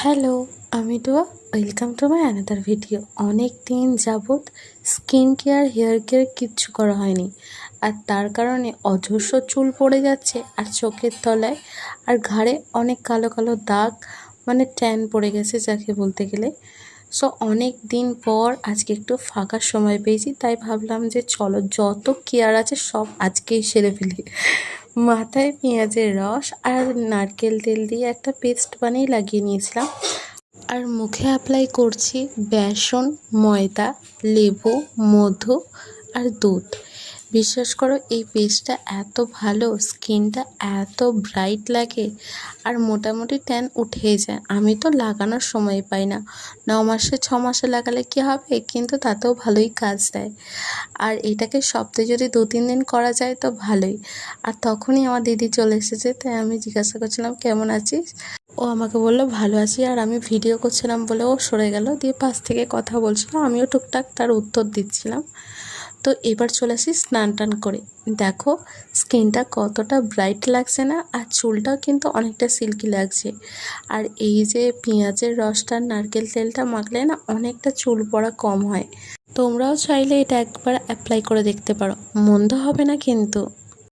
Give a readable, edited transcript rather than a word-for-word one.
Hello, আমি Tua. Welcome to my another video. অনেক দিন যাবৎ স্কিন কেয়ার হেয়ার কেয়ার কিচ্ছু করা হয়নি, আর তার কারণে অজস্র চুল পড়ে যাচ্ছে আর চোখের তলায় আর ঘাড়ে অনেক কালো কালো দাগ, মানে ট্যান পড়ে গেছে যাকে বলতে গেলে। সো অনেক দিন পর আজকে একটু ফাঁকা সময় পেয়েছি, তাই ভাবলাম যে চলো যত কেয়ার আছে সব আজকেই সেরে ফেলি। মাথায় পেঁয়াজের রস আর নারকেল তেল দিয়ে একটা পেস্ট বানিয়ে লাগিয়ে নিয়েছিলাম, আর মুখে অ্যাপ্লাই করছি বেসন, ময়দা, লেবু, মধু আর দুধ। বিশ্বাস করো এই পেস্টটা এত ভালো, স্কিনটা এত ব্রাইট লাগে আর মোটামুটি ট্যান উঠেই যায়। আমি তো লাগানোর সময় পাই না, 9 মাসে 6 মাসে লাগালে কি হবে, কিন্তু তাতেও ভালোই কাজ দেয়। আর এটাকে সপ্তাহে যদি 2-3 দিন করা যায় তো ভালোই। আর তখনই আমার দিদি চলে এসেছে, তাই আমি জিজ্ঞাসা করছিলাম কেমন আছিস। ও আমাকে বললো ভালো আছি, আর আমি ভিডিও করছিলাম বলে ও সরে গেল, দিয়ে পাশ থেকে কথা বলছিল, আমিও টুকটাক তার উত্তর দিচ্ছিলাম। তো এবার চলে আসি স্নান টান করে। দেখো স্কিনটা কতটা ব্রাইট লাগছে না, আর চুলটাও কিন্তু অনেকটা সিল্কি লাগছে। আর এই যে পেঁয়াজের রসটা, নারকেল তেলটা মাখলে না অনেকটা চুল পড়া কম হয়। তোমরাও চাইলে এটা একবার অ্যাপ্লাই করে দেখতে পারো, মন্দ হবে না কিন্তু।